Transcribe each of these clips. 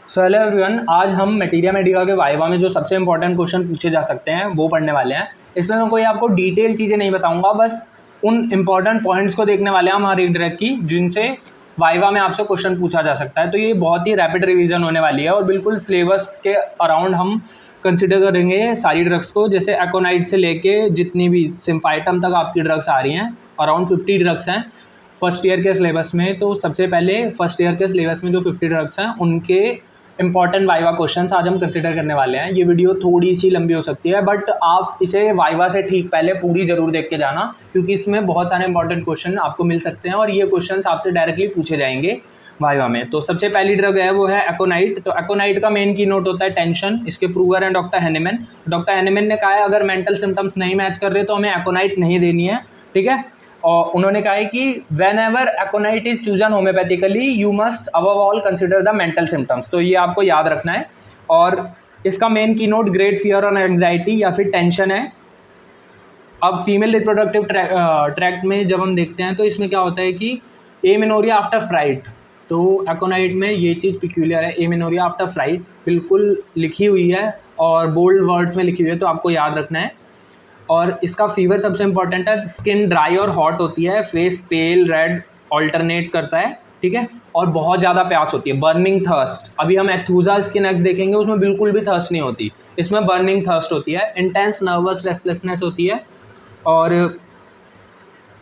So hello everyone, आज हम materia Medica के वाइवा में जो सबसे इंपॉर्टेंट क्वेश्चन पूछे जा सकते हैं वो पढ़ने वाले हैं। इसमें मैं कोई आपको डिटेल चीज़ें नहीं बताऊंगा, बस उन इंपॉर्टेंट पॉइंट्स को देखने वाले हैं हमारी ड्रग की जिनसे वाइवा में आपसे क्वेश्चन पूछा जा सकता है। तो ये बहुत ही रैपिड रिवीजन होने वाली है और बिल्कुल सिलेबस के अराउंड हम कंसिडर करेंगे सारी ड्रग्स को, जैसे एकोनाइट से लेके जितनी भी सिम्फाइटम तक आपकी ड्रग्स आ रही हैं। अराउंड 50 ड्रग्स हैं फर्स्ट ईयर के सिलेबस में। तो सबसे पहले फर्स्ट ईयर के सिलेबस में जो 50 ड्रग्स हैं उनके इंपॉर्टेंट वाइवा क्वेश्चंस आज हम कंसिडर करने वाले हैं। ये वीडियो थोड़ी सी लंबी हो सकती है, बट आप इसे वाइवा से ठीक पहले पूरी जरूर देख के जाना, क्योंकि इसमें बहुत सारे इंपॉर्टेंट क्वेश्चन आपको मिल सकते हैं और ये क्वेश्चंस आपसे डायरेक्टली पूछे जाएंगे वाइवा में। तो सबसे पहली ड्रग है वो है एकोनाइट। तो एकोनाइट का मेन की नोट होता है टेंशन। इसके प्रूवर हैं डॉक्टर हैनेमैन। डॉक्टर हैनेमैन ने कहा है अगर मेंटल सिम्टम्स नहीं मैच कर रहे तो हमें एकोनाइट नहीं देनी है, ठीक है। और उन्होंने कहा है कि whenever aconite is chosen homoeopathically you must above all consider the mental symptoms. तो ये आपको याद रखना है। और इसका मेन की नोट ग्रेट फियर और एंग्जाइटी या फिर टेंशन है। अब फीमेल रिप्रोडक्टिव ट्रैक्ट में जब हम देखते हैं तो इसमें क्या होता है कि एमेनोरिया आफ्टर फ्लाइट। तो एकोनाइट में ये चीज़ पिक्यूलियर है, एमेनोरिया आफ्टर फ्लाइट बिल्कुल लिखी हुई है और बोल्ड वर्ड्स में लिखी हुई है, तो आपको याद रखना है। और इसका फीवर सबसे इंपॉर्टेंट है। स्किन ड्राई और हॉट होती है, फेस पेल रेड ऑल्टरनेट करता है, ठीक है। और बहुत ज़्यादा प्यास होती है, बर्निंग थर्स्ट। अभी हम एथूजा स्किन एक्स देखेंगे, उसमें बिल्कुल भी थर्स्ट नहीं होती, इसमें बर्निंग थर्स्ट होती है। इंटेंस नर्वस रेस्टलेसनेस होती है। और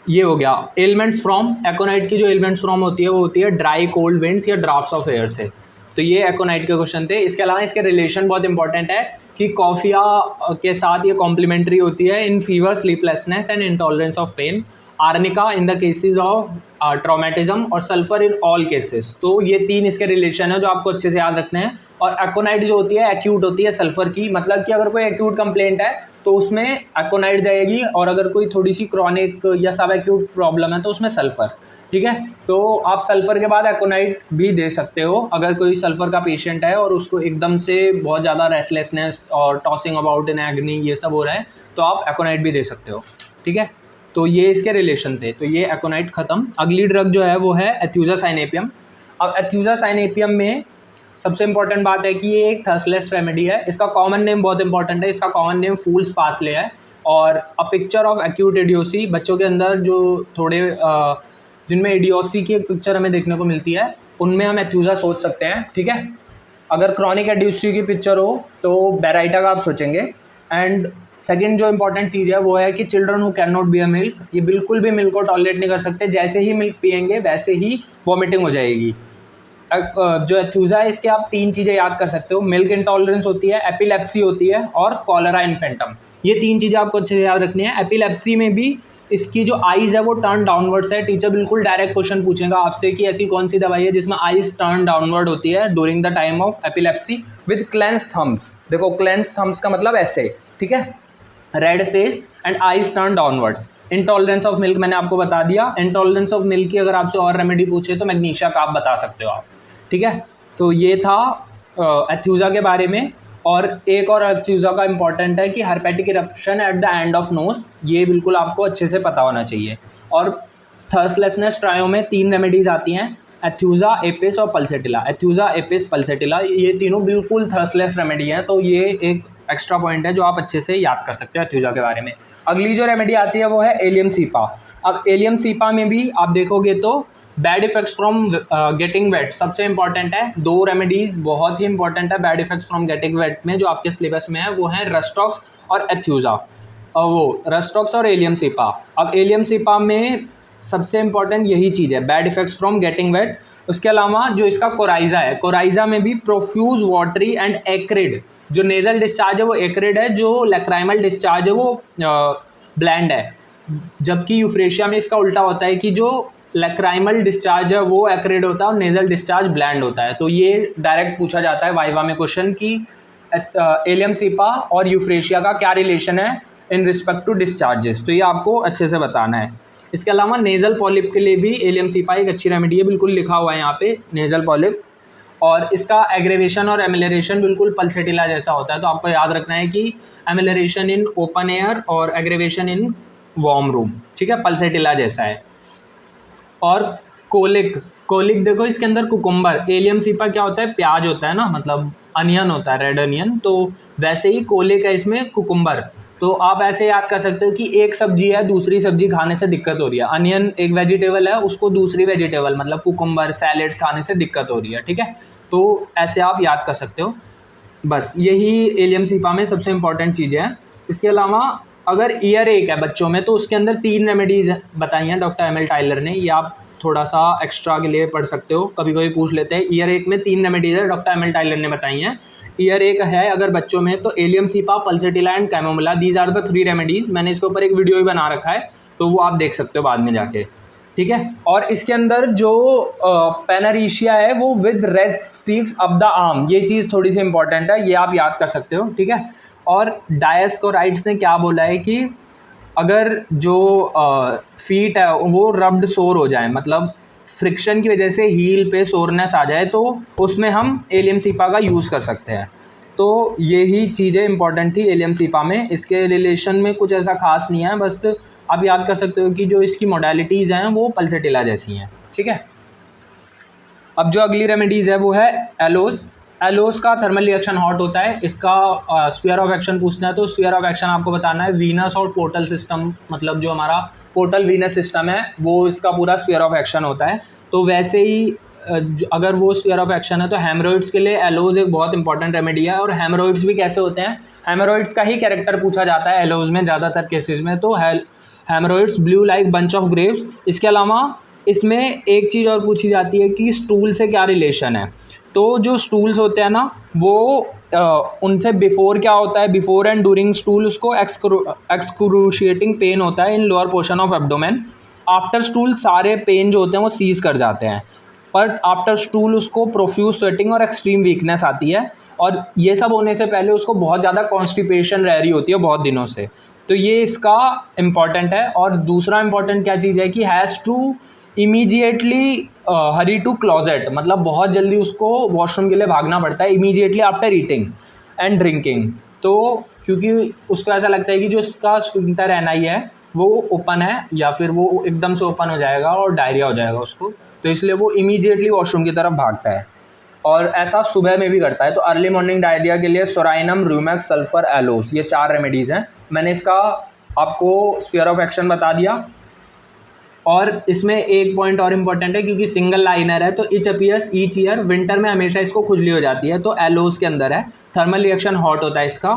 ये हो गया एलिमेंट्स फ्रॉम एकोनाइट की। जो एलिमेंट्स फ्रॉम होती है वो होती है ड्राई कोल्ड विंड्स या ड्राफ्ट्स ऑफ एयर से। तो ये एकोनाइट के क्वेश्चन थे। इसके अलावा इसके रिलेशन बहुत इंपॉर्टेंट है कि कॉफिया के साथ ये कॉम्प्लीमेंट्री होती है in fever, sleeplessness and intolerance of pain. Arnica in the cases of traumatism और सल्फर इन ऑल केसेस। तो ये तीन इसके रिलेशन है जो आपको अच्छे से याद रखने हैं। और एकोनाइट जो होती है एक्यूट होती है सल्फर की, मतलब कि अगर कोई एक्यूट कंप्लेंट है तो उसमें एकोनाइट जाएगी, और अगर कोई थोड़ी सी क्रॉनिक या सब एक्यूट प्रॉब्लम है तो उसमें सल्फर, ठीक है। तो आप सल्फर के बाद एकोनाइट भी दे सकते हो अगर कोई सल्फर का पेशेंट है और उसको एकदम से बहुत ज़्यादा रेस्टलेसनेस और टॉसिंग अबाउट इन एग्नी ये सब हो रहा है, तो आप एकोनाइट भी दे सकते हो, ठीक है। तो ये इसके रिलेशन थे। तो ये एकोनाइट खत्म। अगली ड्रग जो है वो है एथ्यूजा साइनेपियम। अब एथ्यूजा साइनेपियम में सबसे इंपॉर्टेंट बात है कि ये एक थर्स्टलेस रेमेडी है। इसका कॉमन नेम बहुत इंपॉर्टेंट है, इसका कॉमन नेम फूल्स पार्सले है। और अ पिक्चर ऑफ एक्यूट इडियोसी, बच्चों के अंदर जो थोड़े जिनमें इडियोसी की एक पिक्चर हमें देखने को मिलती है, उनमें हम एथ्यूजा सोच सकते हैं, ठीक है। अगर क्रॉनिक इडियोसी की पिक्चर हो तो बेराइटा का आप सोचेंगे। एंड सेकंड जो इंपॉर्टेंट चीज़ है वो है कि children who can not beer milk, ये बिल्कुल भी मिल्क को टॉलरेट नहीं कर सकते। जैसे ही मिल्क पियेंगे वैसे ही वॉमिटिंग हो जाएगी। जो एथ्यूजा है इसके आप तीन चीज़ें याद कर सकते हो, मिल्क इंटॉलरेंस होती है, एपिलेप्सी होती है और कॉलरा इन्फेंटम। ये तीन चीज़ें आपको अच्छे से याद रखनी है। एपिलेप्सी में भी इसकी जो आइज़ है वो टर्न डाउनवर्ड्स है। टीचर बिल्कुल डायरेक्ट क्वेश्चन पूछेगा आपसे कि ऐसी कौन सी दवाई है जिसमें आइज़ टर्न डाउनवर्ड होती है during the time of epilepsy with clenched thumbs. देखो क्लेंस्ड थम्स का मतलब ऐसे, ठीक है, red face and eyes turn downwards. Intolerance of milk मैंने आपको बता दिया। इंटॉलरेंस ऑफ मिल्क की अगर आपसे और रेमेडी पूछे तो मैग्नीशिया का आप बता सकते हो आप, ठीक है। तो ये था एथ्यूजा के बारे में। और एक और एथ्यूजा का इंपॉर्टेंट है कि herpetic eruption at the end of nose, ये बिल्कुल आपको अच्छे से पता होना चाहिए। और थर्स्टलेसनेस ट्रायो में तीन रेमेडीज आती हैं, एथ्यूजा, एपिस और पल्सेटिला। एथ्यूजा, एपिस, पल्सेटिला ये तीनों बिल्कुल थर्स्टलेस रेमेडी हैं। तो ये एक एक्स्ट्रा पॉइंट है जो आप अच्छे से याद कर सकते हो एथ्यूजा के बारे में। अगली जो रेमेडी आती है वो है एलियम सीपा। अब एलियम सीपा में भी आप देखोगे तो bad effects from getting wait सबसे इंपॉर्टेंट है। दो रेमेडीज बहुत ही इंपॉर्टेंट है bad effects from getting wait में जो आपके सिलेबस में है, वो है रस्टॉक्स और एथ्यूजा। वो रस्टॉक्स और एलियम सीपा। अब एलियम सीपा में सबसे इंपॉर्टेंट यही चीज़ है, bad effects from getting wait. उसके अलावा जो इसका कोराइजा है, कोराइजा में भी प्रोफ्यूज वाटरी एंड एक्रिड। जो नेजल डिस्चार्ज है वो एक्रिड है, जो लैक्राइमल डिस्चार्ज है वो ब्लैंड है। जबकि यूफ्रेशिया में इसका उल्टा होता है कि जो लैक्राइमल डिस्चार्ज है वो एक्रिड होता है और नेजल डिस्चार्ज ब्लैंड होता है। तो ये डायरेक्ट पूछा जाता है वाइवा में क्वेश्चन कि एलियम सीपा और यूफ्रेशिया का क्या रिलेशन है इन रिस्पेक्ट टू डिस्चार्जेस। तो ये आपको अच्छे से बताना है। इसके अलावा नेजल पॉलिप के लिए भी एलियम सीपा एक अच्छी रेमेडी है, बिल्कुल लिखा हुआ है यहाँ पे नेजल पॉलिप। और इसका एग्रेवेशन और एमिलरेशन बिल्कुल पल्सेटिला जैसा होता है। तो आपको याद रखना है कि एमिलरेशन इन ओपन एयर और एग्रेवेशन इन वार्म रूम, ठीक है, पल्सेटिला जैसा है। और कोलिक कोलिक देखो इसके अंदर कुकुम्बर, एलियम सीपा क्या होता है, प्याज होता है ना, मतलब अनियन होता है, रेड अनियन, तो वैसे ही कोलिक है इसमें कुकुम्बर। तो आप ऐसे याद कर सकते हो कि एक सब्जी है, दूसरी सब्जी खाने से दिक्कत हो रही है, अनियन एक वेजिटेबल है, उसको दूसरी वेजिटेबल मतलब कुकुम्बर सैलेड्स खाने से दिक्कत हो रही है, ठीक है। तो ऐसे आप याद कर सकते हो। बस यही एलियम सीपा में सबसे इंपॉर्टेंट चीज़ें हैं। इसके अलावा अगर ईयर एक है बच्चों में, तो उसके अंदर 3 रेमेडीज़ बताई हैं डॉक्टर एम एल टाइलर ने, ये आप थोड़ा सा एक्स्ट्रा के लिए पढ़ सकते हो, कभी कभी पूछ लेते हैं। ईयर एक में 3 रेमेडीज़ है, डॉक्टर एम एल टाइलर ने बताई हैं। ईयर एक है अगर बच्चों में, तो allium cepa, pulsatilla and chamomilla, these are the 3 remedies. मैंने इसके ऊपर एक वीडियो भी बना रखा है, तो वो आप देख सकते हो बाद में जाके, ठीक है। और इसके अंदर जो पेनरीशिया है वो with rest sticks up the arm, ये चीज़ थोड़ी सी इंपॉर्टेंट है, ये आप याद कर सकते हो, ठीक है। और डायस्कोराइड्स ने क्या बोला है कि अगर जो फीट है वो रब्ड सोर हो जाए, मतलब फ्रिक्शन की वजह से हील पे सोरनेस आ जाए, तो उसमें हम एलियम सीपा का यूज़ कर सकते हैं। तो यही चीज़ें इंपॉर्टेंट थी एलियम सीपा में। इसके रिलेशन में कुछ ऐसा खास नहीं है, बस आप याद कर सकते हो कि जो इसकी मोडालिटीज़ हैं वो पल्सेटिला जैसी हैं, ठीक है। अब जो अगली रेमेडीज़ है वो है एलोज। एलोज का थर्मल रिएक्शन हॉट होता है, इसका स्फीयर ऑफ एक्शन पूछना है, तो स्फीयर ऑफ एक्शन आपको बताना है वीनस और पोर्टल सिस्टम, मतलब जो हमारा पोर्टल वीनस सिस्टम है वो इसका पूरा स्फीयर ऑफ एक्शन होता है। तो वैसे ही अगर वो स्फीयर ऑफ एक्शन है, तो हेमरोइड्स के लिए एलोज एक बहुत इंपॉर्टेंट रेमेडी है। और हेमरोइड्स भी कैसे होते हैं, हेमरोइड्स का ही कैरेक्टर पूछा जाता है एलोज में ज़्यादातर केसेस में, तो haemorrhoids blue like bunch of grapes. इसके अलावा इसमें एक चीज़ और पूछी जाती है कि स्टूल से क्या रिलेशन है। तो जो स्टूल्स होते हैं ना वो उनसे बिफोर क्या होता है, बिफोर एंड ड्यूरिंग स्टूल उसको एक्सक्रूशिएटिंग पेन होता है इन lower portion of abdomen. After stool सारे पेन जो होते हैं वो सीज कर जाते हैं, पर आफ्टर स्टूल उसको प्रोफ्यूज स्वेटिंग और एक्सट्रीम वीकनेस आती है। और ये सब होने से पहले उसको बहुत ज़्यादा कॉन्स्टिपेशन रह रही होती है बहुत दिनों से। तो ये इसका इम्पॉर्टेंट है। और दूसरा इम्पॉर्टेंट क्या चीज़ है कि has to immediately hurry to closet, मतलब बहुत जल्दी उसको वॉशरूम के लिए भागना पड़ता है immediately after eating and drinking. तो क्योंकि उसको ऐसा लगता है कि जो उसका स्फिंक्टर एनाई है वो ओपन है, या फिर वो एकदम से ओपन हो जाएगा और डायरिया हो जाएगा उसको, तो इसलिए वो इमीजिएटली वॉशरूम की तरफ भागता है। और ऐसा सुबह में भी करता है। तो अर्ली मॉर्निंग डायरिया के लिए सोराइनम, रूमैक्स, सल्फर, एलोस, ये 4 रेमेडीज़ हैं। मैंने इसका आपको स्फीयर ऑफ एक्शन बता दिया। और इसमें एक पॉइंट और इम्पॉर्टेंट है, क्योंकि सिंगल लाइनर है, तो etch appears each year, winter में हमेशा इसको खुजली हो जाती है, तो एलोज के अंदर है। थर्मल रिएक्शन हॉट होता है इसका।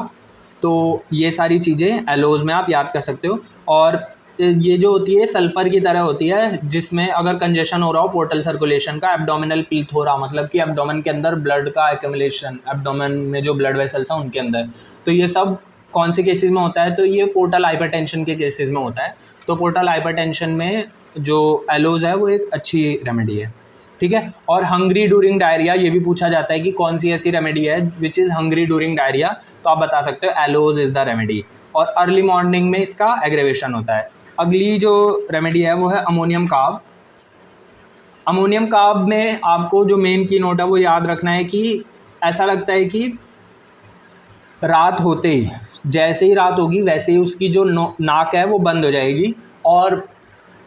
तो ये सारी चीज़ें एलोज में आप याद कर सकते हो। और ये जो होती है सल्फर की तरह होती है, जिसमें अगर कंजेशन हो रहा हो पोर्टल सर्कुलेशन का, एब्डोमिनल प्लीथोरा, मतलब कि एब्डोमेन के अंदर ब्लड का एक्यूमुलेशन, एब्डोमेन में जो ब्लड वेसल्स हैं उनके अंदर, तो ये सब कौन से केसेस में होता है, तो ये पोर्टल हाइपरटेंशन के केसेस में होता है। तो पोर्टल हाइपरटेंशन में जो एलोज है वो एक अच्छी रेमेडी है, ठीक है। और हंग्री ड्यूरिंग डायरिया, ये भी पूछा जाता है कि कौन सी ऐसी रेमेडी है which is hungry during diarrhoea, तो आप बता सकते हो एलोज इज़ द रेमेडी। और अर्ली मॉर्निंग में इसका एग्रेवेशन होता है। अगली जो रेमेडी है वो है अमोनियम कार्ब। अमोनियम कार्ब में आपको जो मेन की नोट है वो याद रखना है कि ऐसा लगता है कि रात होते ही, जैसे ही रात होगी वैसे ही उसकी जो नाक है वो बंद हो जाएगी। और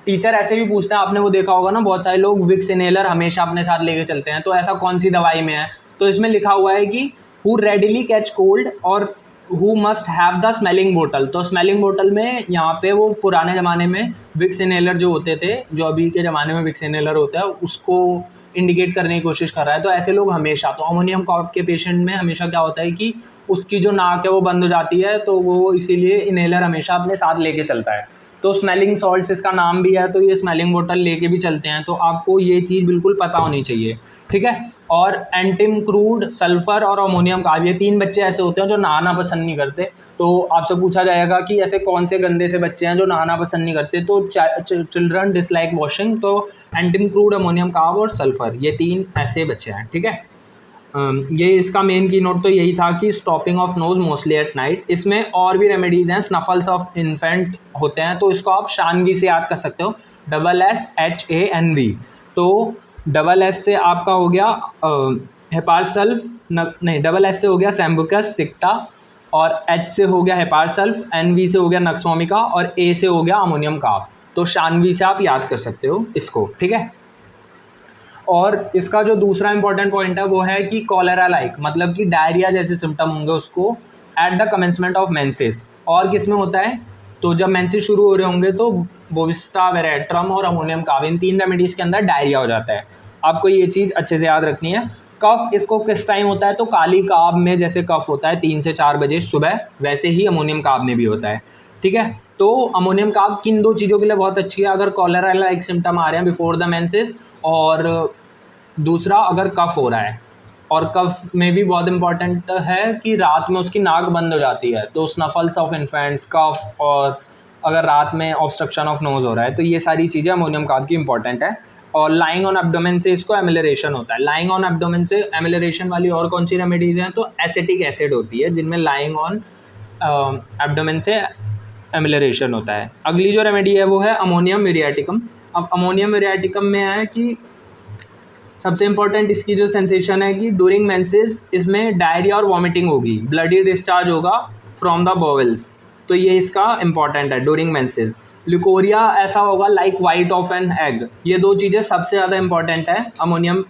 टीचर ऐसे भी पूछते हैं, आपने वो देखा होगा ना, बहुत सारे लोग विक्स इनहेलर हमेशा अपने साथ लेके चलते हैं, तो ऐसा कौन सी दवाई में है, तो इसमें लिखा हुआ है कि हु रेडिली कैच कोल्ड और who must have the smelling bottle. तो स्मेलिंग बोटल में यहाँ पे वो पुराने ज़माने में विक्स इनहेलर जो होते थे, जो अभी के ज़माने में विक्स इनहेलर होता है, उसको इंडिकेट करने की कोशिश कर रहा है। तो ऐसे लोग हमेशा, तो अमोनियम कार्ब के पेशेंट में हमेशा क्या होता है कि उसकी जो नाक है वो बंद हो जाती है, तो वो इसीलिए इनहेलर हमेशा अपने साथ लेके चलता है। तो स्मेलिंग सॉल्ट्स इसका नाम भी है, तो ये स्मेलिंग बोतल लेके भी चलते हैं, तो आपको ये चीज़ बिल्कुल पता होनी चाहिए, ठीक है। और एंटिम क्रूड, सल्फर और अमोनियम कार्ब, ये 3 बच्चे ऐसे होते हैं जो नहाना पसंद नहीं करते। तो आपसे पूछा जाएगा कि ऐसे कौन से गंदे से बच्चे हैं जो नहाना पसंद नहीं करते, तो चिल्ड्रन डिसलाइक वॉशिंग, तो एंटिम क्रूड, अमोनियम कार्ब और सल्फर, ये 3 ऐसे बच्चे हैं, ठीक है। ये इसका मेन की नोट तो यही था कि stopping of nose mostly at night. इसमें और भी रेमेडीज़ हैं, स्नफल्स ऑफ इन्फेंट होते हैं, तो इसको आप शानवी से याद कर सकते हो, SSHANV। तो SS से आपका हो गया हेपारसल्फ, नहीं, SS से हो गया सैम्बुकस टिक्टा, और H से हो गया हेपारसल्फ, NV से हो गया नक्सोमिका, और A से हो गया अमोनियम कार्ब। तो शानवी से आप याद कर सकते हो इसको, ठीक है। और इसका जो दूसरा इंपॉर्टेंट पॉइंट है वो है कि कॉलेरा लाइक, मतलब कि डायरिया जैसे सिम्टम होंगे उसको at the commencement of menses. और किस में होता है, तो जब मेंसेस शुरू हो रहे होंगे तो बोविस्टा, वेरेट्रम और अमोनियम कार्ब, इन 3 रेमेडीज़ के अंदर डायरिया हो जाता है। आपको ये चीज़ अच्छे से याद रखनी है। कफ इसको किस टाइम होता है, तो काली काब में जैसे कफ होता है 3 से 4 बजे सुबह, वैसे ही अमोनियम कार्ब में भी होता है। ठीक है, तो अमोनियम कार्ब किन 2 चीज़ों के लिए बहुत अच्छी है, अगर कॉलेरा लाइक सिम्टम आ रहे हैं बिफोर द मेंसेस, और दूसरा अगर कफ हो रहा है। और कफ में भी बहुत इंपॉर्टेंट है कि रात में उसकी नाक बंद हो जाती है, तो स्नफल्स ऑफ इन्फेंट्स, कफ, और अगर रात में ऑब्स्ट्रक्शन ऑफ नोज़ हो रहा है, तो ये सारी चीज़ें अमोनियम कार्ब की इंपॉर्टेंट है। और लाइंग ऑन एब्डोमेन से इसको एमिलरेशन होता है। लाइंग ऑन एब्डोमेन से एमिलरेशन वाली और कौन सी रेमेडीज़ हैं, तो एसिटिक एसिड होती है जिनमें लाइंग ऑन एब्डोमेन से एमिलरेशन होता है। अगली जो रेमेडी है वो है अमोनियम म्यूरियाटिकम। अब अमोनियम म्यूरियाटिकम में है कि सबसे इंपॉर्टेंट इसकी जो सेंसेशन है कि ड्यूरिंग मेंसेस इसमें डायरिया और वॉमिटिंग होगी, ब्लडी डिस्चार्ज होगा फ्रॉम द बोवेल्स, तो ये इसका इंपॉर्टेंट है ड्यूरिंग मेंसेस। लिकोरिया ऐसा होगा like white of an egg, ये 2 चीज़ें सबसे ज़्यादा इंपॉर्टेंट है अमोनियम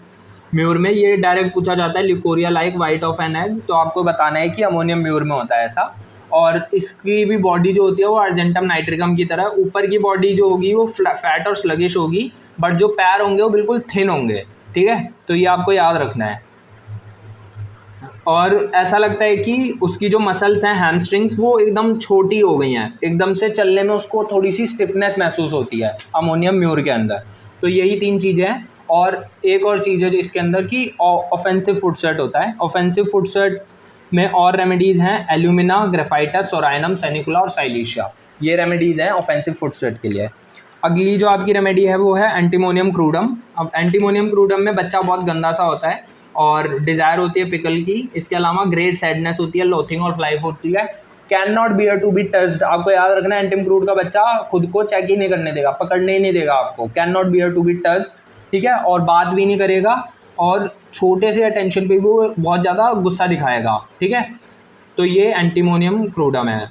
म्यूर में। ये डायरेक्ट पूछा जाता है leucorrhoea like white of an egg, तो आपको बताना है कि अमोनियम म्यूर में होता है ऐसा। और इसकी भी बॉडी जो होती है वो अर्जेंटम नाइट्रिकम की तरह, ऊपर की बॉडी जो होगी वो फैट और स्लगिश होगी, बट जो पैर होंगे वो बिल्कुल थिन होंगे। ठीक है, तो ये आपको याद रखना है। और ऐसा लगता है कि उसकी जो मसल्स हैं हैमस्ट्रिंग्स वो एकदम छोटी हो गई हैं, एकदम से चलने में उसको थोड़ी सी स्टिफनेस महसूस होती है अमोनियम म्यूर के अंदर। तो यही 3 चीज़ें हैं। और एक और चीज़ है जो इसके अंदर की ऑफेंसिव फुट सेट होता है। ऑफेंसिव फुट सेट में और रेमेडीज़ हैं एल्यूमिना, ग्रेफाइटस, सोराइनम, सेनिकुला और साइलिशिया, ये रेमेडीज़ हैं ऑफेंसिव फुट सेट के लिए। अगली जो आपकी रेमेडी है वो है एंटीमोनियम क्रूडम। अब एंटीमोनियम क्रूडम में बच्चा बहुत गंदा सा होता है और डिज़ायर होती है पिकल की, इसके अलावा ग्रेट सैडनेस होती है, लोथिंग और फ्लाइफ होती है, can not bear to be touched. आपको याद रखना है एंटीम क्रूड का बच्चा खुद को चेक ही नहीं करने देगा, पकड़ने ही नहीं देगा आपको, can not bear to be touched. ठीक है, और बात भी नहीं करेगा और छोटे से अटेंशन पे भी वो बहुत ज़्यादा गुस्सा दिखाएगा। ठीक है, तो ये एंटीमोनियम क्रूडम है।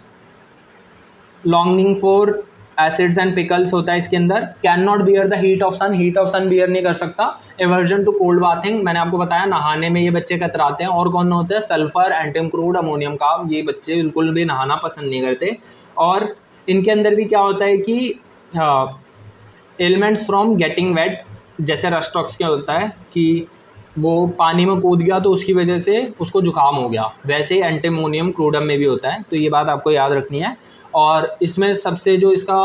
Longing for acids and pickles होता है इसके अंदर। Can not bear the heat of sun, heat of sun bear नहीं कर सकता। एवर्जन टू कोल्ड बाथिंग, मैंने आपको बताया नहाने में ये बच्चे कतराते हैं। और कौन होते हैं, सल्फर, एंटीम क्रूड, अमोनियम कार्ब, ये बच्चे बिल्कुल भी नहाना पसंद नहीं करते। और इनके अंदर भी क्या होता है कि एलिमेंट्स फ्रॉम गेटिंग वेट, जैसे रस्टॉक्स क्या होता है कि वो पानी में कूद गया तो उसकी वजह से उसको जुकाम हो गया, वैसे ही एंटीमोनियम क्रूडम में भी होता है। तो ये बात आपको याद रखनी है। और इसमें सबसे जो इसका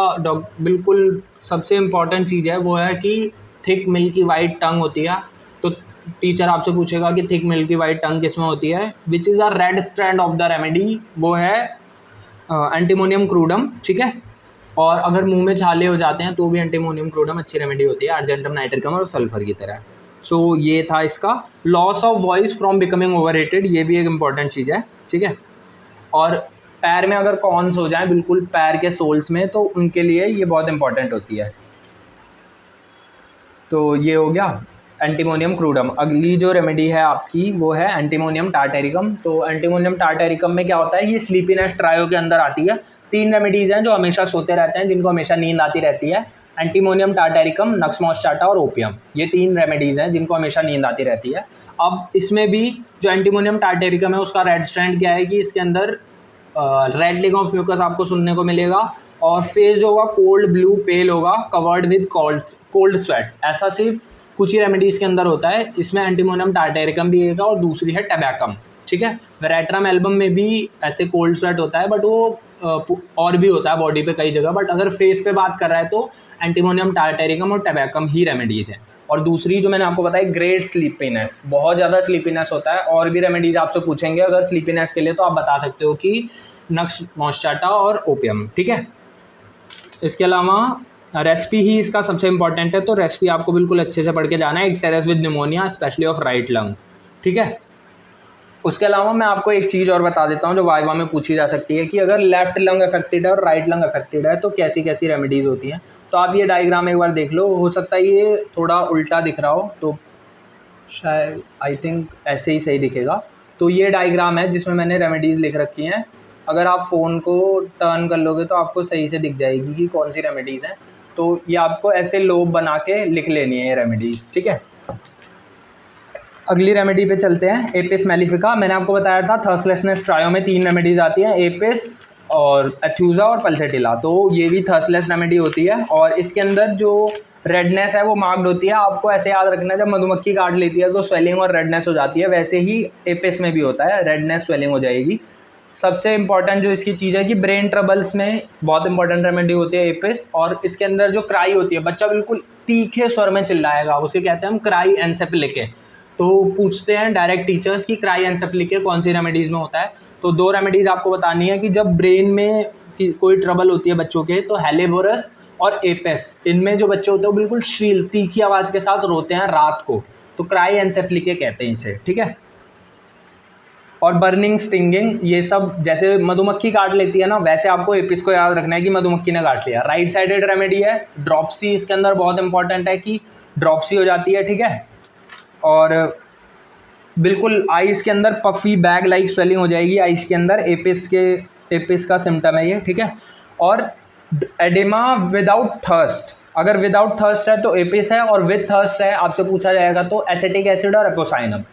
बिल्कुल सबसे इम्पॉर्टेंट चीज़ है वो है कि थिक मिल्की वाइट टंग होती है। तो टीचर आपसे पूछेगा कि थिक मिल्की वाइट टंग किस में होती है, which is a red strand of the remedy, वो है एंटीमोनियम क्रूडम। ठीक है, और अगर मुंह में छाले हो जाते हैं तो भी एंटीमोनियम क्रूडम अच्छी रेमेडी होती है, अर्जेंटम नाइट्रिकम और सल्फर की तरह। सो ये था इसका। Loss of voice from becoming overrated, ये भी एक इम्पॉर्टेंट चीज़ है। ठीक है, और पैर में अगर कॉर्न्स हो जाएं बिल्कुल पैर के सोल्स में, तो उनके लिए ये बहुत इंपॉर्टेंट होती है। तो ये हो गया एंटीमोनियम क्रूडम। अगली जो रेमेडी है आपकी वो है एंटीमोनियम टार्टेरिकम। तो एंटीमोनियम टार्टेरिकम में क्या होता है, ये स्लीपीनेस ट्रायो के अंदर आती है। 3 रेमेडीज़ हैं जो हमेशा सोते रहते हैं, जिनको हमेशा नींद आती रहती है। एंटीमोनियम टार्टेरिकम, नक्स मॉस्चाटा और ओपियम, ये 3 रेमेडीज़ हैं जिनको हमेशा नींद आती रहती है। अब इसमें भी जो एंटीमोनियम टार्टेरिकम है उसका रेड स्ट्रैंड क्या है कि इसके अंदर रेड लेग ऑफ म्यूकस आपको सुनने को मिलेगा, और फेस जो होगा कोल्ड ब्लू पेल होगा, कवर्ड विद कोल्ड स्वेट। ऐसा सिर्फ कुछ ही रेमेडीज़ के अंदर होता है। इसमें एंटीमोनियम टार्टेरिकम भी है और दूसरी है टबैकम। ठीक है, वेरेट्रम एल्बम में भी ऐसे कोल्ड स्वेट होता है, बट वो और भी होता है बॉडी पे कई जगह, बट अगर फेस पे बात कर रहा है तो एंटीमोनियम टार्टेरिकम और टबैकम ही रेमेडीज़ हैं। और दूसरी जो मैंने आपको बताई ग्रेट स्लीपीनेस, बहुत ज़्यादा स्लीपीनेस होता है। और भी रेमेडीज़ आपसे पूछेंगे अगर स्लीपीनेस के लिए, तो आप बता सकते हो कि नक्स मॉस्चाटा और ओपियम। ठीक है, इसके अलावा रेसिपी ही इसका सबसे इंपॉर्टेंट है, तो रेसिपी आपको बिल्कुल अच्छे से पढ़ के जाना है। Icterus with pneumonia, specially of right lung. ठीक है, उसके अलावा मैं आपको एक चीज़ और बता देता हूँ जो वाइवा में पूछी जा सकती है कि अगर लेफ्ट लंग अफेक्टेड है और राइट लंग अफेक्टेड है तो कैसी कैसी रेमेडीज़ होती हैं। तो आप ये डायग्राम एक बार देख लो, हो सकता है ये थोड़ा उल्टा दिख रहा हो, तो शायद आई थिंक ऐसे ही सही दिखेगा। तो ये डायग्राम है जिसमें मैंने रेमेडीज़ लिख रखी हैं। अगर आप फ़ोन को टर्न कर लोगे तो आपको सही से दिख जाएगी कि कौन सी रेमेडीज़ हैं। तो ये आपको ऐसे लोब बना के लिख लेनी है ये रेमेडीज़। ठीक है, अगली रेमेडी पे चलते हैं, एपिस मेलिफिका। मैंने आपको बताया था थर्स्टलेसनेस ट्रायो में 3 रेमेडीज आती हैं, एपिस और एथ्यूजा और पल्सेटिला। तो ये भी थर्स्टलेस रेमेडी होती है और इसके अंदर जो रेडनेस है वो मार्क्ड होती है। आपको ऐसे याद रखना है, जब मधुमक्खी काट लेती है तो स्वेलिंग और रेडनेस हो जाती है, वैसे ही एपिस में भी होता है, रेडनेस स्वेलिंग हो जाएगी। सबसे इंपॉर्टेंट जो इसकी चीज़ है कि ब्रेन ट्रबल्स में बहुत इंपॉर्टेंट रेमेडी होती है एपिस। और इसके अंदर जो क्राई होती है, बच्चा बिल्कुल तीखे स्वर में चिल्लाएगा, उसे कहते हैं हम क्राई एनसेफेलिके। तो पूछते हैं डायरेक्ट टीचर्स कि क्राई एनसेफेलिके कौन सी रेमेडीज़ में होता है, तो 2 रेमेडीज़ आपको बतानी है कि जब ब्रेन में कोई ट्रबल होती है बच्चों के, तो हेलेबोरस और एपिस, इनमें जो बच्चे होते हैं वो बिल्कुल श्रील तीखी आवाज़ के साथ रोते हैं रात को, तो क्राई एनसेफेलिके कहते हैं इसे, ठीक है। और बर्निंग, स्टिंगिंग, ये सब जैसे मधुमक्खी काट लेती है ना, वैसे आपको एपिस को याद रखना है कि मधुमक्खी ने काट लिया। राइट साइडेड रेमेडी है, ड्रॉप्सी इसके अंदर बहुत इंपॉर्टेंट है कि ड्रॉप्सी हो जाती है, ठीक है। और बिल्कुल आइस के अंदर पफी बैग लाइक स्वेलिंग हो जाएगी आइस के अंदर, एपिस का सिम्टम है ये, ठीक है। और एडेमा विदाउट थर्स्ट, अगर विदाउट थर्स्ट है तो एपिस है, और विद थर्स्ट है आपसे पूछा जाएगा तो एसिटिक एसिड और एपोसाइनम।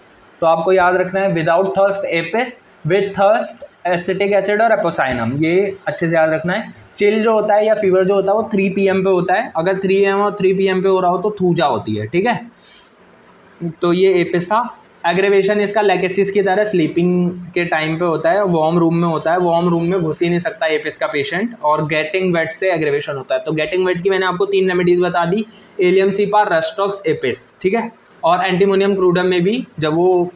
तो आपको याद रखना है without thirst apis, with thirst acetic acid और एपोसाइनम, ये अच्छे से याद रखना है। चिल जो होता है या फीवर जो होता है वो 3 PM पे होता है, अगर 3 AM और 3 PM पे हो रहा हो तो थूजा होती है, ठीक है। तो ये एपिस था। एग्रेवेशन इसका लेकेसिस की तरह स्लीपिंग के टाइम पे होता है, वार्म रूम में होता है, वार्म रूम में घुस ही नहीं सकता एपिस का पेशेंट, और गेटिंग वेट से एग्रेवेशन होता है। तो गेटिंग वेट की मैंने आपको 3 रेमेडीज बता दी, एलियम सीपा, रस्टॉक्स, एपिस, ठीक है। और एंटीमोनियम क्रूडम में भी जब वो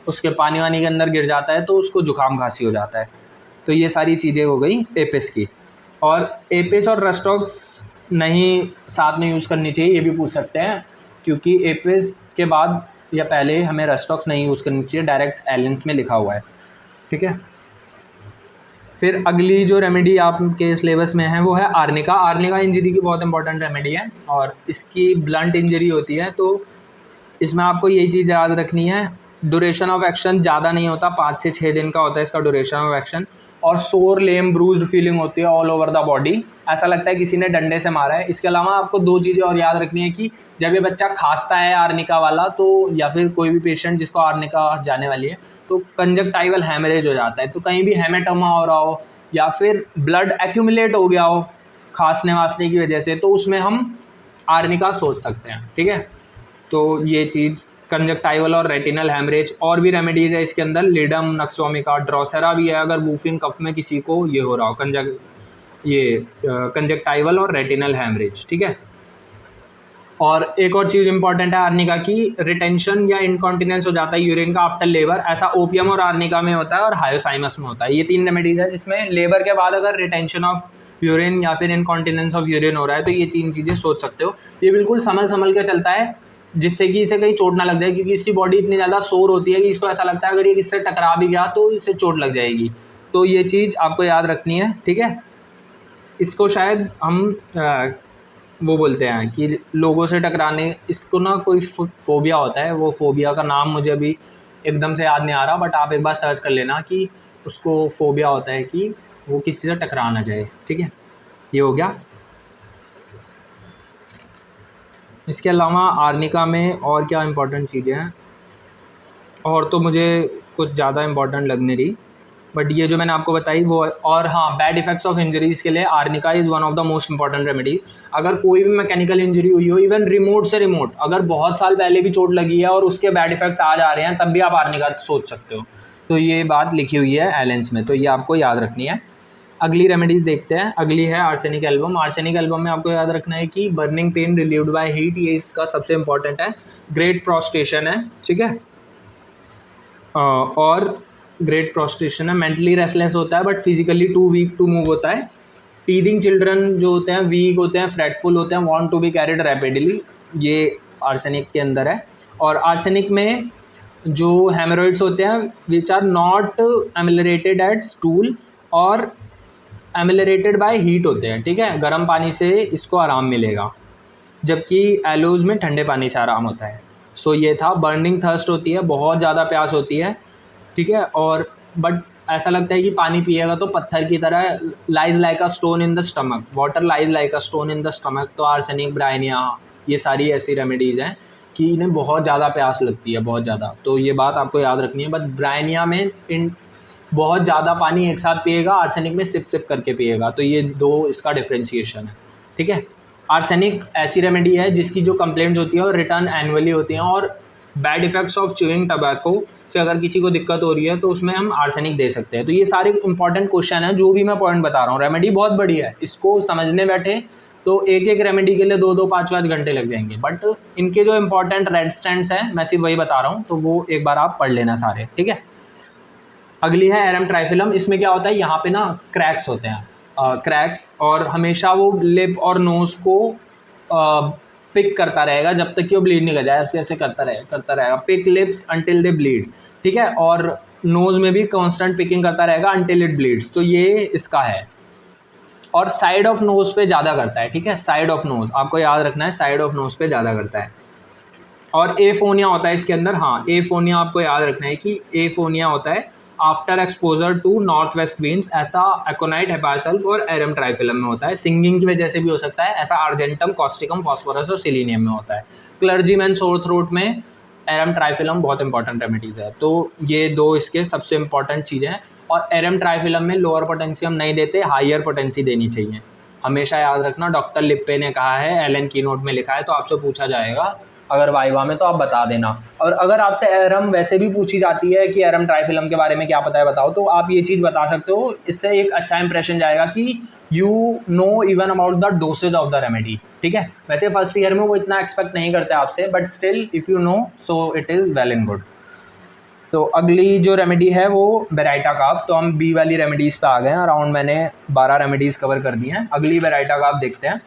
उसके पानी वानी के अंदर गिर जाता है तो उसको जुकाम खांसी हो जाता है। तो ये सारी चीज़ें हो गई एपिस की। और एपिस और रस्टॉक्स नहीं साथ में यूज़ करनी चाहिए, ये भी पूछ सकते हैं, क्योंकि एपिस के बाद या पहले हमें रस्टॉक्स नहीं यूज़ करनी चाहिए, डायरेक्ट एलियंस में लिखा हुआ है, ठीक है। फिर अगली जो रेमेडी आपके सिलेबस में है वो है आर्निका। आर्निका इंजरी की बहुत इंपॉर्टेंट रेमेडी है और इसकी ब्लंट इंजरी होती है, तो इसमें आपको यही चीज़ याद रखनी है, ड्यूरेशन ऑफ एक्शन ज़्यादा नहीं होता, 5 से 6 दिन का होता है इसका ड्यूरेशन ऑफ एक्शन। और सोर, लेम, ब्रूज्ड फीलिंग होती है ऑल ओवर द बॉडी, ऐसा लगता है किसी ने डंडे से मारा है। इसके अलावा आपको 2 चीज़ें और याद रखनी है कि जब ये बच्चा खांसता है आर्निका वाला, तो या फिर कोई भी पेशेंट जिसको आर्निका जाने वाली है, तो कंजक्टाइवल हैमरेज हो जाता है। तो कहीं भी हेमेटोमा हो रहा हो या फिर ब्लड एक्यूमुलेट हो गया हो खांसने वासने की वजह से, तो उसमें हम आर्निका सोच सकते हैं, ठीक है। तो ये चीज़ कंजक्टाइवल और रेटिनल हैमरेज। और भी रेमेडीज़ है इसके अंदर, लिडम, नक्सोमिका, ड्रोसेरा भी है, अगर वूफिंग कफ में किसी को ये हो रहा हो कंजक्टाइवल और रेटिनल हैमरेज, ठीक है। और एक और चीज़ इंपॉर्टेंट है आर्निका की, रिटेंशन या इनकॉन्टिनेंस हो जाता है यूरिन का आफ्टर लेबर, ऐसा ओपियम और आर्निका में होता है और हायोसाइमस में होता है। ये 3 रेमेडीज़ है जिसमें लेबर के बाद अगर रिटेंशन ऑफ यूरिन या फिर इनकॉन्टिनेंस ऑफ यूरिन हो रहा है तो ये 3 चीज़ें सोच सकते हो। ये बिल्कुल संभल के चलता है, जिससे कि इसे कहीं चोट ना लग जाए, क्योंकि इसकी बॉडी इतनी ज़्यादा सोर होती है कि इसको ऐसा लगता है अगर ये इससे टकरा भी गया तो इससे चोट लग जाएगी। तो ये चीज़ आपको याद रखनी है, ठीक है। इसको शायद हम वो बोलते हैं कि लोगों से टकराने, इसको ना कोई फोबिया होता है, वो फोबिया का नाम मुझे अभी एकदम से याद नहीं आ रहा, बट आप एक बार सर्च कर लेना कि उसको फोबिया होता है कि वो किसी से टकरा ना जाए, ठीक है। ये हो गया। इसके अलावा आर्निका में और क्या इंपॉर्टेंट चीज़ें हैं, और तो मुझे कुछ ज़्यादा इंपॉर्टेंट लग नहीं रही, बट ये जो मैंने आपको बताई वो। और हाँ, बैड इफेक्ट्स ऑफ इंजरीज़ के लिए arnica is one of the most important remedy. अगर कोई भी मैकेनिकल इंजरी हुई हो, इवन रिमोट से रिमोट, अगर बहुत साल पहले भी चोट लगी है और उसके बैड इफेक्ट्स आज आ रहे हैं, तब भी आप आर्निका सोच सकते हो। तो ये बात लिखी हुई है एलेंस में, तो ये आपको याद रखनी है। अगली रेमेडीज देखते हैं। अगली है आर्सेनिक एल्बम। आर्सेनिक एल्बम में आपको याद रखना है कि burning pain relieved by heat, ये इसका सबसे इंपॉर्टेंट है। ग्रेट प्रोस्टेशन है, ठीक है। और ग्रेट प्रोस्टेशन है, मेंटली रेस्टलेस होता है but physically too weak to move होता है। टीदिंग चिल्ड्रन जो होते हैं वीक होते हैं, फ्रेटफुल होते हैं, want to be carried rapidly, ये आर्सेनिक के अंदर है। और आर्सेनिक में जो हेमोरॉइड्स होते हैं which are not ameliorated at stool or ameliorated by heat होते हैं, ठीक है। गर्म पानी से इसको आराम मिलेगा, जबकि एलोज में ठंडे पानी से आराम होता है। सो ये था। बर्निंग थर्स्ट होती है, बहुत ज़्यादा प्यास होती है, ठीक है। और बट ऐसा लगता है कि पानी पिएगा तो पत्थर की तरह, lies like a stone in the stomach, water lies like a stone in the stomach. तो आर्सेनिक, ब्रायनिया, ये सारी ऐसी रेमेडीज़ हैं कि इन्हें बहुत ज़्यादा प्यास लगती है, बहुत ज़्यादा, तो ये बात आपको याद रखनी है। बट ब्रायनिया में इन बहुत ज़्यादा पानी एक साथ पिएगा, आर्सेनिक में सिप सिप करके पिएगा, तो ये दो इसका डिफ्रेंशिएशन है, ठीक है। आर्सेनिक ऐसी रेमेडी है जिसकी जो कंप्लेंट्स होती है वो रिटर्न एनुअली होती हैं, और bad effects of chewing tobacco से अगर किसी को दिक्कत हो रही है तो उसमें हम आर्सेनिक दे सकते हैं। तो ये सारे इंपॉर्टेंट क्वेश्चन हैं, जो भी मैं पॉइंट बता रहा हूँ। रेमेडी बहुत बड़ी है, इसको समझने बैठे तो एक एक रेमेडी के लिए 2-2 5-5 घंटे लग जाएंगे, बट इनके जो इंपॉर्टेंट रेड स्टैंड्स हैं मैं सिर्फ वही बता रहा हूँ, तो वो एक बार आप पढ़ लेना सारे, ठीक है। अगली है एरम ट्राइफिलम। इसमें क्या होता है, यहाँ पे ना क्रैक्स होते हैं, क्रैक्स, और हमेशा वो लिप और नोज़ को पिक करता रहेगा जब तक कि वो ब्लीड नहीं कर जाए, ऐसे ऐसे करता रहेगा, pick lips until they bleed, ठीक है। और नोज़ में भी कांस्टेंट पिकिंग करता रहेगा अंटिल इट ब्लीड्स, तो ये इसका है। और साइड ऑफ नोज़ पे ज़्यादा करता है, ठीक है, साइड ऑफ नोज़ आपको याद रखना है, साइड ऑफ नोज़ पे ज़्यादा करता है। और एफोनिया होता है इसके अंदर, हाँ एफोनिया आपको याद रखना है कि एफोनिया होता है after exposure to north west winds, ऐसा एकोनाइट हेपासल्फ और एरम ट्राइफिलम में होता है। सिंगिंग की वजह से भी हो सकता है, ऐसा आर्जेंटम, कॉस्टिकम, फॉस्फोरस और सिलीनियम में होता है। क्लर्जीमैन सोर थ्रोट में एरम ट्राइफिलम बहुत इंपॉर्टेंट रेमेडीज़ है। तो ये दो इसके सबसे इंपॉर्टेंट चीज़ें हैं। और एरम ट्राइफिलम में लोअर पोटेंशियम नहीं देते, हाइयर पोटेंसी देनी चाहिए, हमेशा याद रखना। डॉक्टर लिप्पे ने कहा है, एलन की नोट में लिखा है, तो आपसे पूछा जाएगा अगर वाइवा में तो आप बता देना। और अगर आपसे एरम वैसे भी पूछी जाती है कि एरम ट्राइफिलम के बारे में क्या पता है बताओ, तो आप ये चीज़ बता सकते हो, इससे एक अच्छा इंप्रेशन जाएगा कि you know even about the dosage of the remedy, ठीक है। वैसे फर्स्ट ईयर में वो इतना एक्सपेक्ट नहीं करते आपसे, but still if you know so it is well and good. तो अगली जो रेमेडी है वो बेराइटा काप। तो हम बी वाली रेमेडीज़ पे आ गए हैं, अराउंड मैंने 12 रेमेडीज़ कवर कर दी हैं। अगली बेराइटा काप देखते हैं।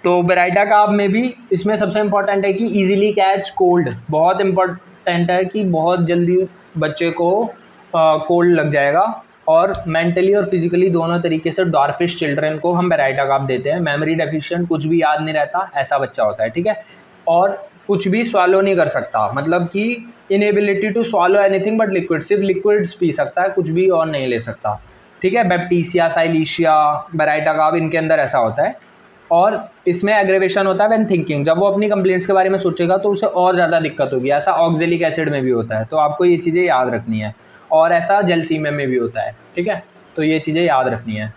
तो बेराइटा काप में भी इसमें सबसे इम्पॉर्टेंट है कि इजीली कैच कोल्ड, बहुत इम्पॉर्टेंट है कि बहुत जल्दी बच्चे को कोल्ड लग जाएगा। और मेंटली और फिजिकली दोनों तरीके से डॉर्फिश चिल्ड्रन को हम बेराइटा काप देते हैं। मेमोरी डेफिशिएंट, कुछ भी याद नहीं रहता, ऐसा बच्चा होता है, ठीक है। और कुछ भी स्वालो नहीं कर सकता, मतलब कि inability to swallow anything but liquid, सिर्फ लिक्विड्स पी सकता है, कुछ भी और नहीं ले सकता, ठीक है। बैप्टीसिया, साइलीशिया, बेराइटा काप, इनके अंदर ऐसा होता है। और इसमें एग्रेवेशन होता है व्हेन थिंकिंग, जब वो अपनी कंप्लेंट्स के बारे में सोचेगा तो उसे और ज़्यादा दिक्कत होगी। ऐसा ऑक्जेलिक एसिड में भी होता है, तो आपको ये चीज़ें याद रखनी है। और ऐसा जेलसीमिया में भी होता है, ठीक है, तो ये चीज़ें याद रखनी है।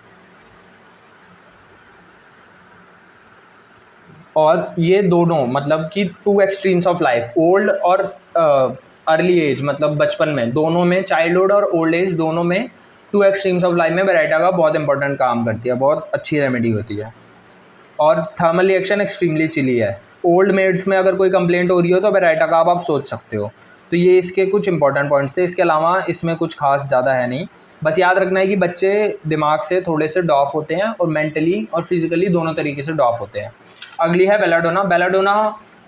और ये दोनों मतलब कि 2 एक्सट्रीम्स ऑफ लाइफ, ओल्ड और अर्ली एज, मतलब बचपन में, दोनों में, चाइल्डहुड और ओल्ड एज दोनों में, 2 एक्सट्रीम्स ऑफ लाइफ में बेराइटा का बहुत इंपॉर्टेंट काम करती है, बहुत अच्छी रेमेडी होती है। और थर्मल रिएक्शन एक्सट्रीमली चिली है। ओल्ड मेड्स में अगर कोई कंप्लेंट हो रही हो तो बेराइटा का आप सोच सकते हो। तो ये इसके कुछ इंपॉर्टेंट पॉइंट्स थे, इसके अलावा इसमें कुछ खास ज़्यादा है नहीं। बस याद रखना है कि बच्चे दिमाग से थोड़े से डॉफ होते हैं और मेंटली और फिजिकली दोनों तरीके से डॉफ होते हैं। अगली है बेलाडोना। बेलाडोना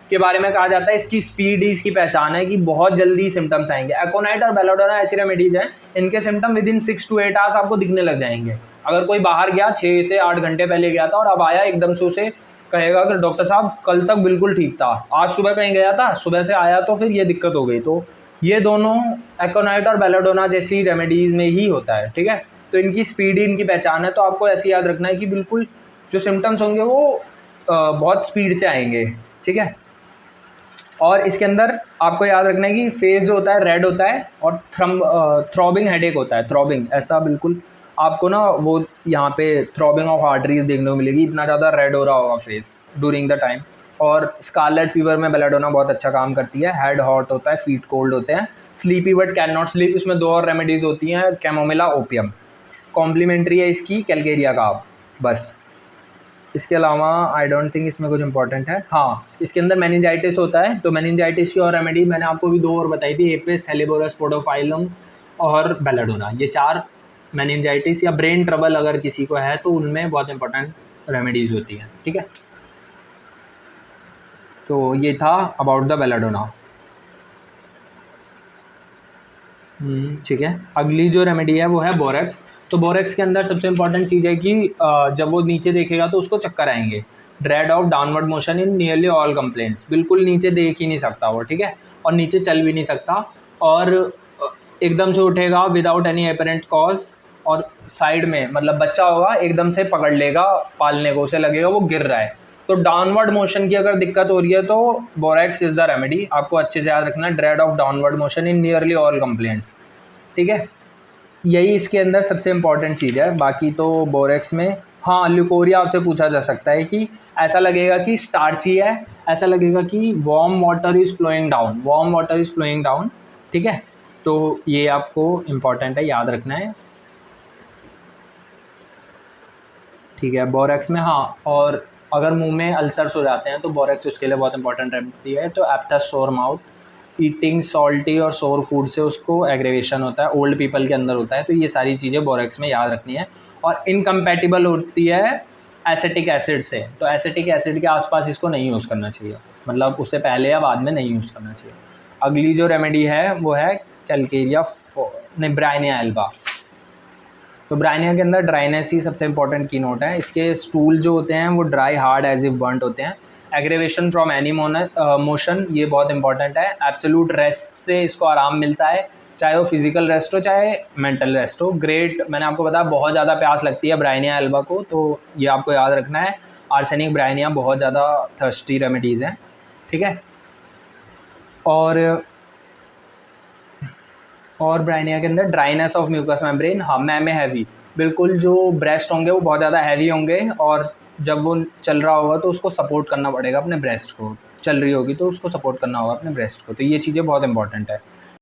के बारे में कहा जाता है इसकी स्पीड ही इसकी पहचान है कि बहुत जल्दी सिम्टम्स आएंगे। एकोनाइट और बेलाडोना ऐसी रेमेडीज हैं, इनके symptom with in 6 to 8 hours आपको दिखने लग जाएंगे। अगर कोई बाहर गया 6 से 8 घंटे पहले गया था और अब आया एकदम से, उसे कहेगा कि डॉक्टर साहब कल तक बिल्कुल ठीक था, आज सुबह कहीं गया था, सुबह से आया तो फिर ये दिक्कत हो गई। तो ये दोनों एकोनाइट और बेलाडोना जैसी रेमेडीज़ में ही होता है, ठीक है। तो इनकी स्पीड ही इनकी पहचान है। तो आपको ऐसे याद रखना है कि बिल्कुल जो सिम्टम्स होंगे वो बहुत स्पीड से आएंगे, ठीक है। और इसके अंदर आपको याद रखना है कि फेस जो होता है रेड होता है, और थ्रॉबिंग हेडेक होता है, थ्रॉबिंग, ऐसा बिल्कुल आपको ना वो यहाँ पे थ्रॉबिंग ऑफ आर्टरीज देखने को मिलेगी, इतना ज़्यादा रेड हो रहा होगा फेस ड्यूरिंग द टाइम। और स्कारलेट फीवर में बेलाडोना बहुत अच्छा काम करती है। हेड हॉट होता है, फीट कोल्ड होते हैं। Sleepy but can not sleep, इसमें 2 और रेमेडीज़ होती हैं, कैमोमिला, ओपियम। कॉम्प्लीमेंट्री है इसकी कैलकेरिया का, बस। इसके अलावा आई डोंट थिंक इसमें कुछ इंपॉर्टेंट है। हाँ, इसके अंदर मेनिंजाइटिस होता है, तो मेनिंजाइटिस की और रेमेडी मैंने आपको भी 2 और बताई थी, एपिस, हेलिबोरस, पोडोफाइलम और बेलाडोना। ये 4 मेनिंजाइटिस या ब्रेन ट्रबल अगर किसी को है तो उनमें बहुत इंपॉर्टेंट रेमेडीज़ होती हैं, ठीक है। तो ये था अबाउट द बेलाडोना, ठीक है। अगली जो रेमेडी है वो है बोरेक्स। तो बोरेक्स के अंदर सबसे इंपॉर्टेंट चीज़ है कि जब वो नीचे देखेगा तो उसको चक्कर आएंगे। Dread of downward motion in nearly all complaints, बिल्कुल नीचे देख ही नहीं सकता वो, ठीक है, और नीचे चल भी नहीं सकता। और एकदम से उठेगा विदाउट एनी अपेरेंट कॉज, और साइड में मतलब बच्चा होगा एकदम से पकड़ लेगा पालने को, उसे लगेगा वो गिर रहा है, तो डाउनवर्ड मोशन की अगर दिक्कत हो रही है तो बोरेक्स इज़ द रेमेडी। आपको अच्छे से याद रखना, dread of downward motion in nearly all complaints, ठीक है। यही इसके अंदर सबसे इम्पॉर्टेंट चीज़ है। बाकी तो बोरेक्स में हाँ ल्यूकोरिया आपसे पूछा जा सकता है कि ऐसा लगेगा कि स्टार्ची है, ऐसा लगेगा कि warm water is flowing down, warm water is flowing down, ठीक है। तो ये आपको इम्पॉर्टेंट है, याद रखना है, ठीक है। बोरेक्स में हाँ, और अगर मुंह में अल्सर्स हो जाते हैं तो बोरेक्स उसके लिए बहुत इंपॉर्टेंट रहती है। तो एप्थस सोर माउथ, ईटिंग सॉल्टी और सोर फूड से उसको एग्रेवेशन होता है, ओल्ड पीपल के अंदर होता है। तो ये सारी चीज़ें बोरेक्स में याद रखनी है। और इनकम्पैटिबल होती है एसिटिक एसिड से, तो एसिटिक एसिड के आसपास इसको नहीं यूज़ करना चाहिए, मतलब उससे पहले या बाद में नहीं यूज़ करना चाहिए। अगली जो रेमेडी है वो है कैलकेरिया नहीं ब्राइनिया एल्बा। तो ब्राइनिया के अंदर ड्राइनेस ही सबसे इंपॉर्टेंट की नोट है। इसके स्टूल जो होते हैं वो dry hard as if burnt होते हैं। एग्रेवेशन फ्रॉम एनी मोशन, ये बहुत इंपॉर्टेंट है। एब्सोल्यूट रेस्ट से इसको आराम मिलता है, चाहे वो फिजिकल रेस्ट हो चाहे मेंटल रेस्ट हो। ग्रेट, मैंने आपको बताया बहुत ज़्यादा प्यास लगती है ब्राइनिया एल्बा को, तो ये आपको याद रखना है। आर्सेनिक ब्राइनिया बहुत ज़्यादा थर्स्टी रेमेडीज़ हैं, ठीक है। और ब्राइनिया के अंदर ड्राइनेस ऑफ म्यूकस मेम्ब्रेन, हाँ में हैवी, बिल्कुल जो ब्रेस्ट होंगे वो बहुत ज़्यादा हैवी होंगे, और जब वो चल रहा होगा तो उसको सपोर्ट करना पड़ेगा अपने ब्रेस्ट को, चल रही होगी तो उसको सपोर्ट करना होगा अपने ब्रेस्ट को। तो ये चीज़ें बहुत इंपॉर्टेंट है।